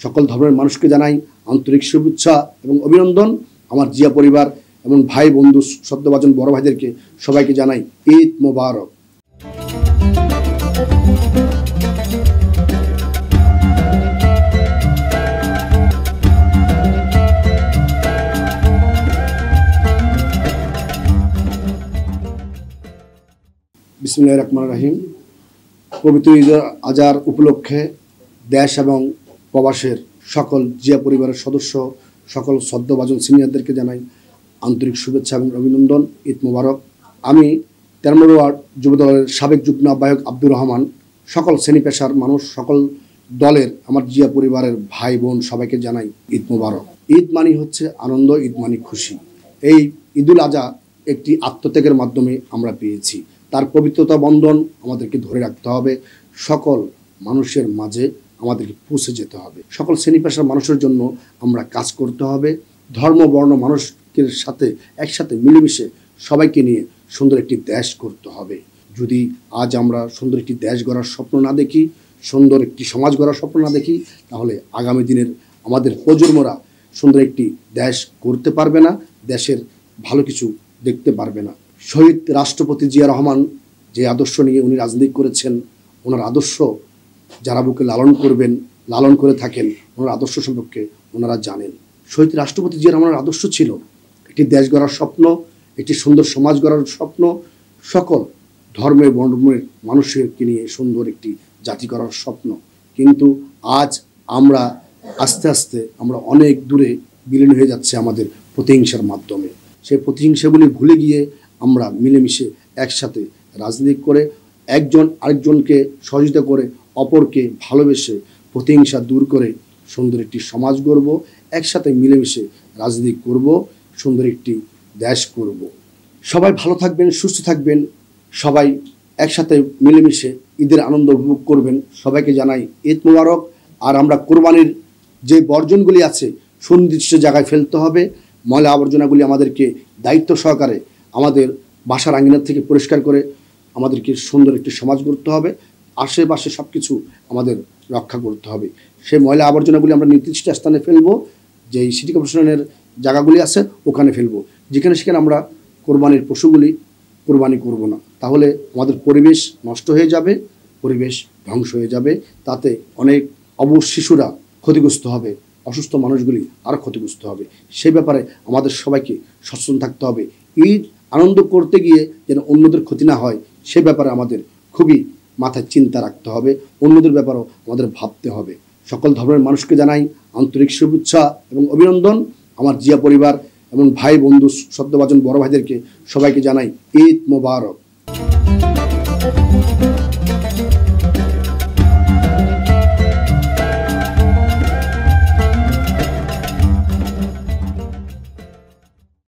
সকল ধর্মের মানুষকে জানাই আন্তরিক শুভেচ্ছা এবং অভিনন্দন। আমার জিয়া পরিবার এবং ভাই বন্ধু শ্রদ্ধাভাজন বড় ভাইদেরকে সবাইকে জানাই ঈদ মোবারক। বিসমিল্লাহির রহমানির রহিম। পবিত্র ঈদ আজহার উপলক্ষে দেশ এবং প্রবাসের সকল জিয়া পরিবারের সদস্য, সকল শ্রদ্ধাভাজন সিনিয়রদেরকে জানাই আন্তরিক শুভেচ্ছা এবং অভিনন্দন, ঈদ মোবারক। আমি 13 নম্বর ওয়ার্ড যুবদলের সাবেক যুগ্ম আহ্বায়ক আব্দুর রহমান। সকল শ্রেণী পেশার মানুষ, সকল দলের আমার জিয়া পরিবারের ভাই বোন সবাইকে জানাই ঈদ মোবারক। ঈদ মানি হচ্ছে আনন্দ, ঈদ মানি খুশি। এই ঈদুল আজহা একটি আত্মত্যাগের মাধ্যমে আমরা পেয়েছি। তার পবিত্রতা বন্ধন আমাদেরকে ধরে রাখতে হবে, সকল মানুষের মাঝে আমাদেরকে পৌঁছে যেতে হবে। সকল শ্রেণী পেশার মানুষের জন্য আমরা কাজ করতে হবে। ধর্ম বর্ণ মানুষের সাথে একসাথে মিলেমিশে সবাইকে নিয়ে সুন্দর একটি দেশ করতে হবে। যদি আজ আমরা সুন্দর একটি দেশ গড়ার স্বপ্ন না দেখি, সুন্দর একটি সমাজ গড়ার স্বপ্ন না দেখি, তাহলে আগামী দিনের আমাদের প্রজন্মরা সুন্দর একটি দেশ করতে পারবে না, দেশের ভালো কিছু দেখতে পারবে না। শহীদ রাষ্ট্রপতি জিয়া রহমান যে আদর্শ নিয়ে উনি রাজনীতি করেছেন, ওনার আদর্শ যারা বুকে লালন করে থাকেন, ওনার আদর্শ সম্পর্কে ওনারা জানেন। শহীদ রাষ্ট্রপতি জিয়া রহমানের আদর্শ ছিল একটি দেশ গড়ার স্বপ্ন, একটি সুন্দর সমাজ গড়ার স্বপ্ন, সকল ধর্মের বর্ণের মানুষকে নিয়ে সুন্দর একটি জাতি করার স্বপ্ন। কিন্তু আজ আমরা আস্তে আস্তে আমরা অনেক দূরে বিলীন হয়ে যাচ্ছে আমাদের প্রতিহিংসার মাধ্যমে। সেই প্রতিহিংসাগুলি ভুলে গিয়ে আমরা মিলেমিশে একসাথে রাজনীতি করে একজন আরেকজনকে সহযোগিতা করে অপরকে ভালোবেসে প্রতিহিংসা দূর করে সুন্দর একটি সমাজ গড়ব, একসাথে মিলেমিশে রাজনীতি করব, সুন্দর একটি দেশ করব। সবাই ভালো থাকবেন, সুস্থ থাকবেন, সবাই একসাথে মিলেমিশে ঈদের আনন্দ উপভোগ করবেন। সবাইকে জানাই ঈদ মোবারক। আর আমরা কোরবানির যে বর্জনগুলি আছে সুনির্দিষ্ট জায়গায় ফেলতে হবে। ময়লা আবর্জনাগুলি আমাদেরকে দায়িত্ব সহকারে আমাদের বাসার আঙ্গিনার থেকে পরিষ্কার করে আমাদেরকে সুন্দর একটি সমাজ গড়তে হবে। আশেপাশে সব কিছু আমাদের রক্ষা করতে হবে। সেই ময়লা আবর্জনাগুলি আমরা নির্দিষ্ট স্থানে ফেলবো, যেই সিটি কর্পোরেশনের জায়গাগুলি আছে ওখানে ফেলবো। যেখানে সেখানে আমরা কোরবানির পশুগুলি কোরবানি করব না, তাহলে আমাদের পরিবেশ নষ্ট হয়ে যাবে, পরিবেশ ধ্বংস হয়ে যাবে। তাতে অনেক অবশ শিশুরা ক্ষতিগ্রস্ত হবে, অসুস্থ মানুষগুলি আরও ক্ষতিগ্রস্ত হবে। সেই ব্যাপারে আমাদের সবাইকে সচেতন থাকতে হবে। ঈদ আনন্দ করতে গিয়ে যেন অন্যদের ক্ষতি না হয়, সে ব্যাপারে আমাদের খুবই মাথায় চিন্তা রাখতে হবে, অন্যদের ব্যাপারেও আমাদের ভাবতে হবে। সকল ধর্মের মানুষকে জানাই আন্তরিক শুভেচ্ছা এবং অভিনন্দন। আমার জিয়া পরিবার এবং ভাই বন্ধু শ্রদ্ধাভাজন বড় ভাইদেরকে সবাইকে জানাই ঈদ মোবারক।